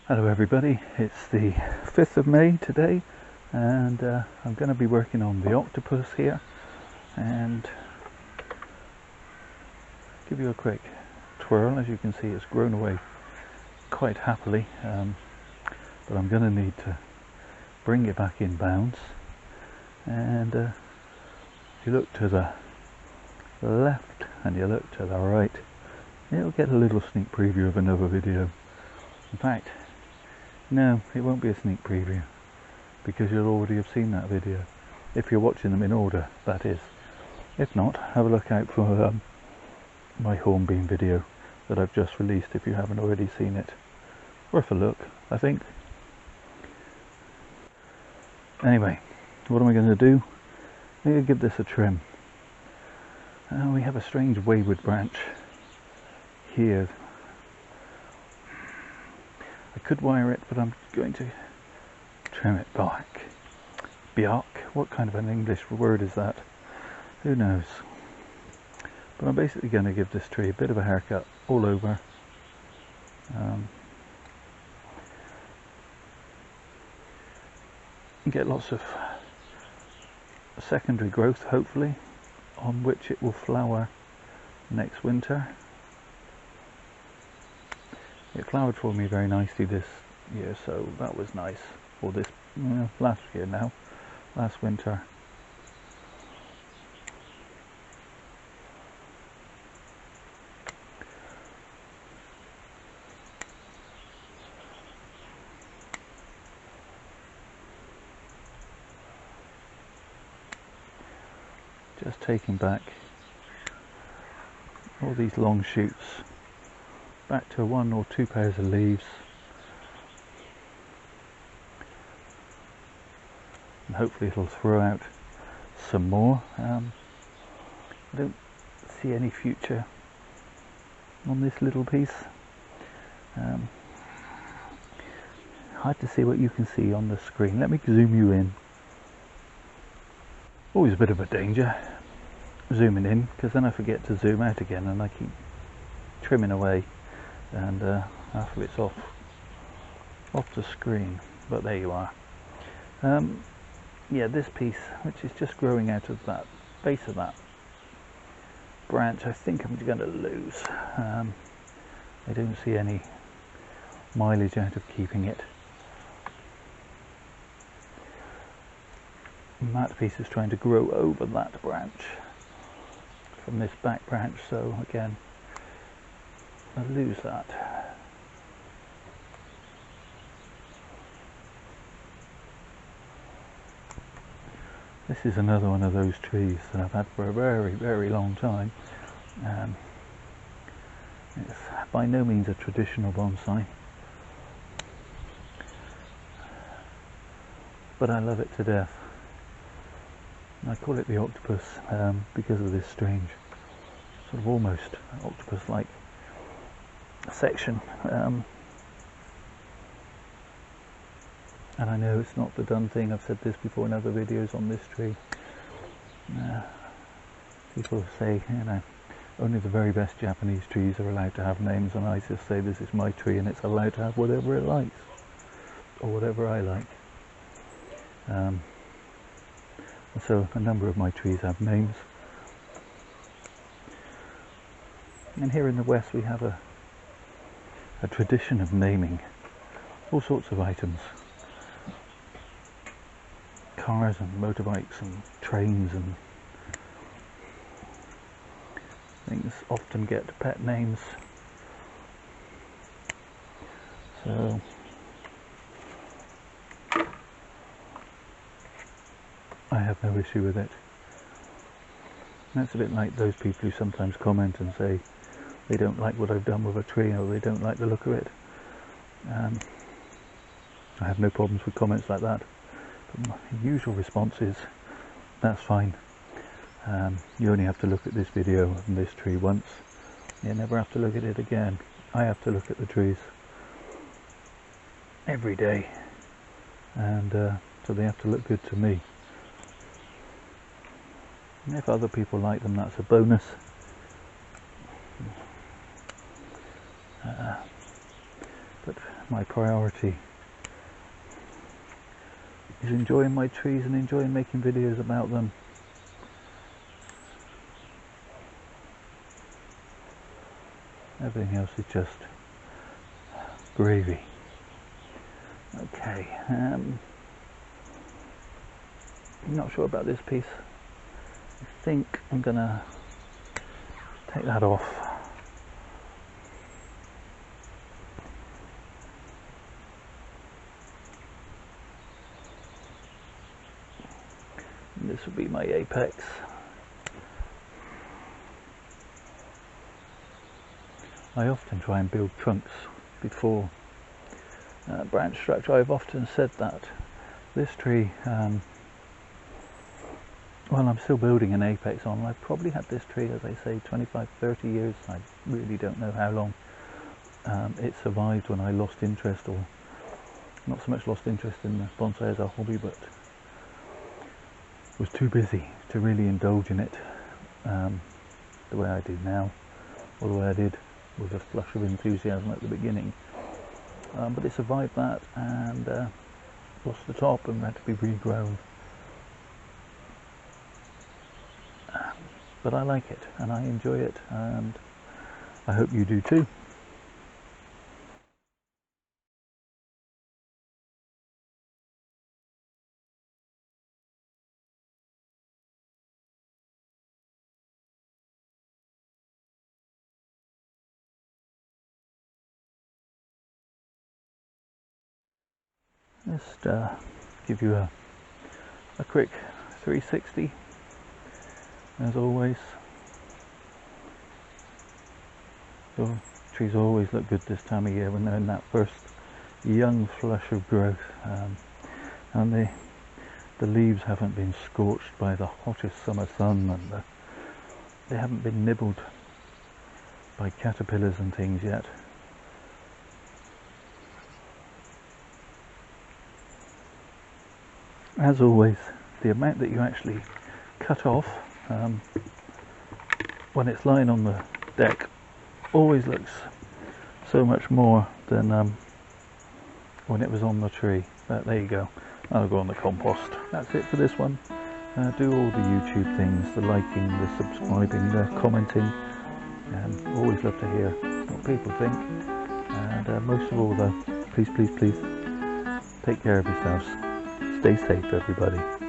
Hello everybody, it's the 5th of May today, and I'm going to be working on the octopus here and give you a quick twirl. As you can see, it's grown away quite happily, but I'm going to need to bring it back in bounds. And if you look to the left and you look to the right, you'll get a little sneak preview of another video. In fact, no, it won't be a sneak preview, because you'll already have seen that video, if you're watching them in order, that is. If not, have a look out for my hornbeam video that I've just released, if you haven't already seen it. Worth a look, I think. Anyway, what am I going to do? I'm going to give this a trim. We have a strange wayward branch here. I could wire it, but I'm going to trim it back. Bjark? What kind of an English word is that? Who knows? But I'm basically going to give this tree a bit of a haircut all over. Get lots of secondary growth, hopefully, on which it will flower next winter. It flowered for me very nicely this year, so that was nice. Or this last year now, last winter. Just taking back all these long shoots back to 1 or 2 pairs of leaves, and hopefully it'll throw out some more. I don't see any future on this little piece. Hard to see what you can see on the screen. Let me zoom you in. Always a bit of a danger zooming in, because then I forget to zoom out again and I keep trimming away, and after it's off the screen. But there you are. Yeah, this piece, which is just growing out of that base of that branch, I think I'm going to lose. I don't see any mileage out of keeping it. And that piece is trying to grow over that branch from this back branch, so again I'll lose that. This is another one of those trees that I've had for a very, very long time. It's by no means a traditional bonsai, but I love it to death. I call it the octopus because of this strange, sort of almost octopus-like section. And I know it's not the done thing. I've said this before in other videos on this tree. People say, you know, only the very best Japanese trees are allowed to have names, and I just say this is my tree and it's allowed to have whatever it likes, or whatever I like. So a number of my trees have names. And here in the West we have a tradition of naming all sorts of items. Cars and motorbikes and trains and things often get pet names. So I have no issue with it. That's a bit like those people who sometimes comment and say they don't like what I've done with a tree, or they don't like the look of it. I have no problems with comments like that. But my usual response is, that's fine. You only have to look at this video and this tree once. You never have to look at it again. I have to look at the trees every day, and so they have to look good to me. And if other people like them, that's a bonus. But my priority is enjoying my trees and enjoying making videos about them. Everything else is just gravy. Okay, I'm not sure about this piece. I think I'm gonna take that off. And this will be my apex. I often try and build trunks before branch structure. I've often said that this tree, well, I'm still building an apex on. I've probably had this tree, as I say, 25-30 years. I really don't know how long it survived when I lost interest, or not so much lost interest in the bonsai as a hobby, but was too busy to really indulge in it the way I do now, or the way I did with a flush of enthusiasm at the beginning. But it survived that and lost the top and had to be regrown. But I like it and I enjoy it, and I hope you do too. Just give you a quick 360 as always. So trees always look good this time of year when they're in that first young flush of growth, and the leaves haven't been scorched by the hottest summer sun, and they haven't been nibbled by caterpillars and things yet. As always, the amount that you actually cut off when it's lying on the deck always looks so much more than when it was on the tree. But there you go, I'll go on the compost. That's it for this one. Do all the YouTube things, the liking, the subscribing, the commenting. Always love to hear what people think, and most of all though, please take care of yourselves. Stay safe, everybody.